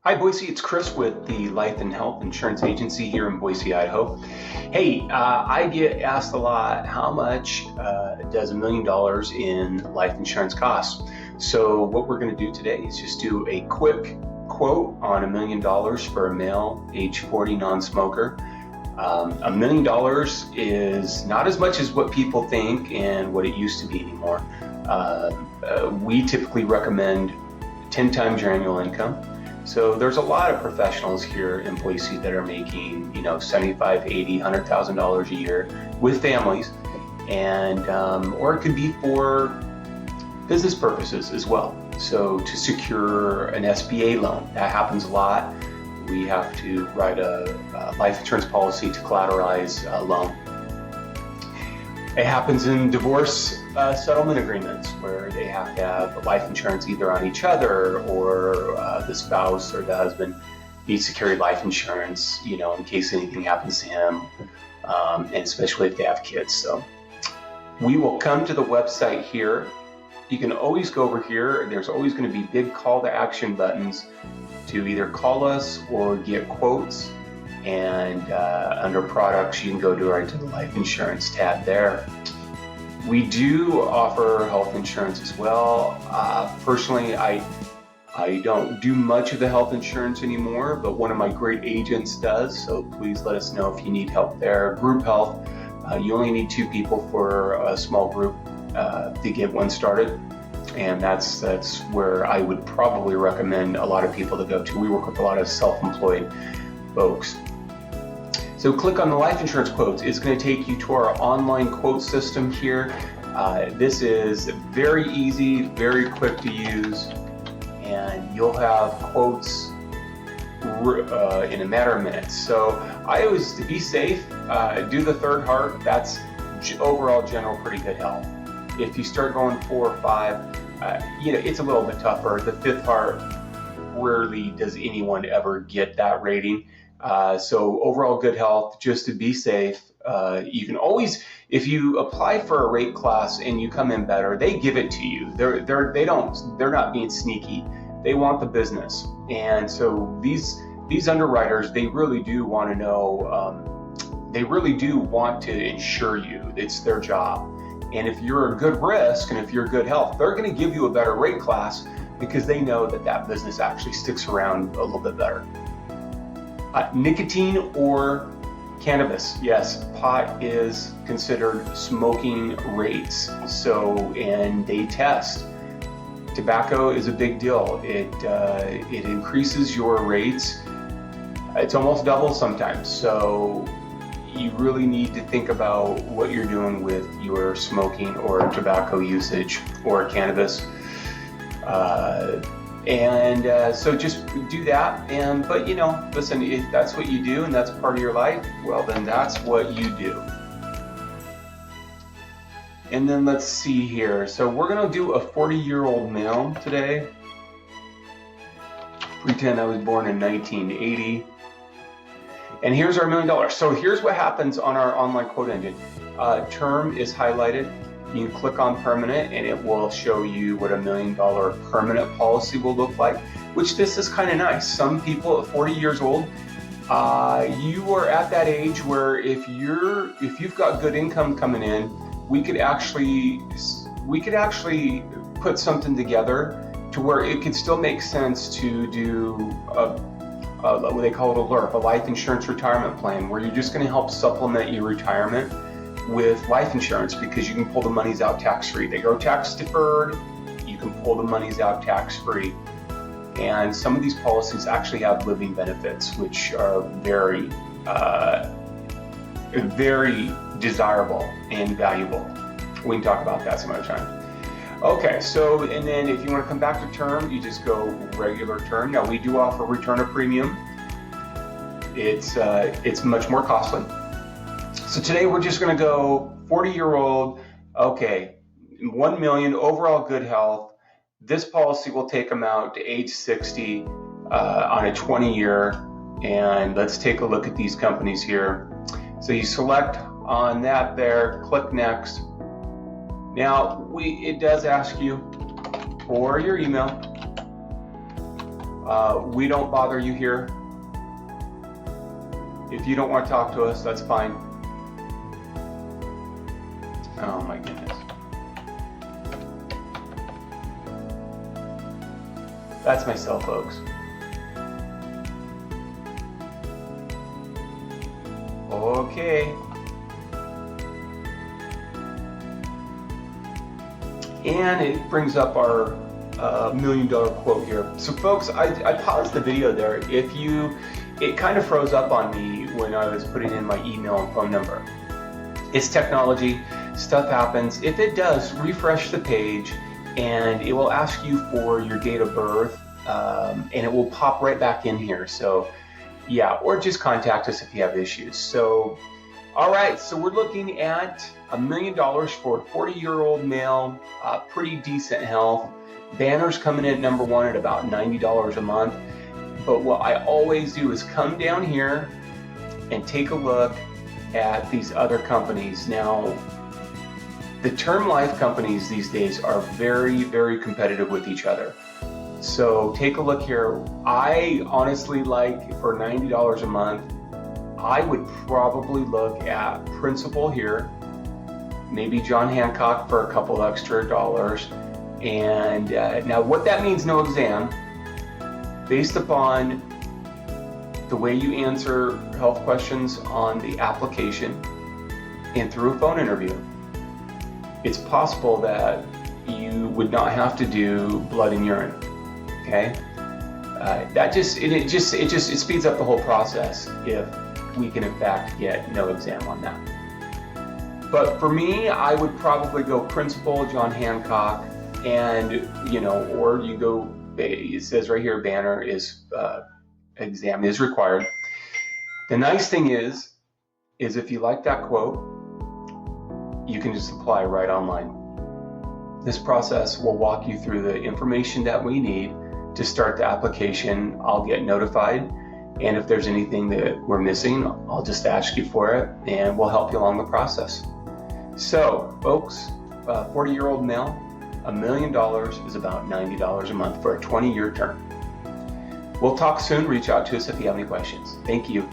Hi, Boise. It's Chris with the Life and Health Insurance Agency here in Boise, Idaho. Hey, I get asked a lot, how much does $1 million in life insurance cost? So what we're going to do today is just do a quick quote on $1 million for a male, age 40, non-smoker. $1 million is not as much as what people think and what it used to be anymore. We typically recommend 10 times your annual income. So there's a lot of professionals here in Boise that are making, $75, $80, $100,000 a year with families, and or it could be for business purposes as well. So to secure an SBA loan, that happens a lot. We have to write a life insurance policy to collateralize a loan. It happens in divorce settlement agreements where they have to have life insurance either on each other or the spouse or the husband needs to carry life insurance, in case anything happens to him, and especially if they have kids. So we will come to the website here. You can always go over here. There's always going to be big call to action buttons to either call us or get quotes. And under products, you can go right to the life insurance tab there. We do offer health insurance as well. Personally, I don't do much of the health insurance anymore, but one of my great agents does. So please let us know if you need help there. Group health, you only need 2 people for a small group to get one started. And that's where I would probably recommend a lot of people to go to. We work with a lot of self-employed folks. So click on the life insurance quotes. It's going to take you to our online quote system here. This is very easy, very quick to use, and you'll have quotes in a matter of minutes. So I always, to be safe, do the third heart. That's overall general pretty good health. If you start going 4 or 5, it's a little bit tougher. The 5th heart, rarely does anyone ever get that rating. So overall good health, just to be safe. You can always, if you apply for a rate class and you come in better, they give it to you. They're not being sneaky. They want the business. And so these underwriters, they really do want to know, they really do want to insure you. It's their job. And if you're a good risk and if you're good health, they're going to give you a better rate class because they know that business actually sticks around a little bit better. Nicotine or cannabis. Yes, pot is considered smoking rates. So, and they test. Tobacco is a big deal. It increases your rates. It's almost double sometimes. So you really need to think about what you're doing with your smoking or tobacco usage or cannabis. So just do that. But listen, if that's what you do and that's part of your life, well, then that's what you do. And then let's see here. So we're going to do a 40-year-old male today. Pretend I was born in 1980. And here's our $1 million. So here's what happens on our online quote engine. Term is highlighted. You can click on permanent and it will show you what a $1 million permanent policy will look like, which this is kind of nice. Some people at 40 years old, you are at that age where if you've got good income coming in, we could actually put something together to where it could still make sense to do what they call it a LIRP, a life insurance retirement plan, where you're just going to help supplement your retirement with life insurance because you can pull the monies out tax-free. They go tax deferred, you can pull the monies out tax-free. And some of these policies actually have living benefits, which are very, very desirable and valuable. We can talk about that some other time. Okay, so, and then if you want to come back to term, you just go regular term. Now we do offer return of premium. It's much more costly. So today we're just going to go 40-year-old, okay, 1 million, overall good health. This policy will take them out to age 60 on a 20-year. And let's take a look at these companies here. So you select on that there, click next. Now it does ask you for your email. We don't bother you here. If you don't want to talk to us, that's fine. Oh my goodness. That's my cell, folks. Okay. And it brings up our $1 million quote here. So folks, I paused the video there. It kind of froze up on me when I was putting in my email and phone number. It's technology, stuff happens. If it does, refresh the page and it will ask you for your date of birth, and it will pop right back in here. So yeah, or just contact us if you have issues. So, all right, so we're looking at $1 million for a 40-year-old male, pretty decent health. Banner's coming in at number one at about $90 a month. But what I always do is come down here and take a look at these other companies. Now, the term life companies these days are very, very competitive with each other. So take a look here. I honestly like, for $90 a month, I would probably look at Principal here, maybe John Hancock for a couple extra dollars. And now what that means, no exam, based upon the way you answer health questions on the application and through a phone interview, it's possible that you would not have to do blood and urine. Okay, it speeds up the whole process if we can in fact get no exam on that. But for me, I would probably go Principal, John Hancock, and or you go. It says right here, Banner is exam is required. The nice thing is if you like that quote, you can just apply right online. This process will walk you through the information that we need to start the application. I'll get notified, and if there's anything that we're missing, I'll just ask you for it, and we'll help you along the process. So, folks, 40-year-old male, $1 million is about $90 a month for a 20-year term. We'll talk soon. Reach out to us if you have any questions. Thank you.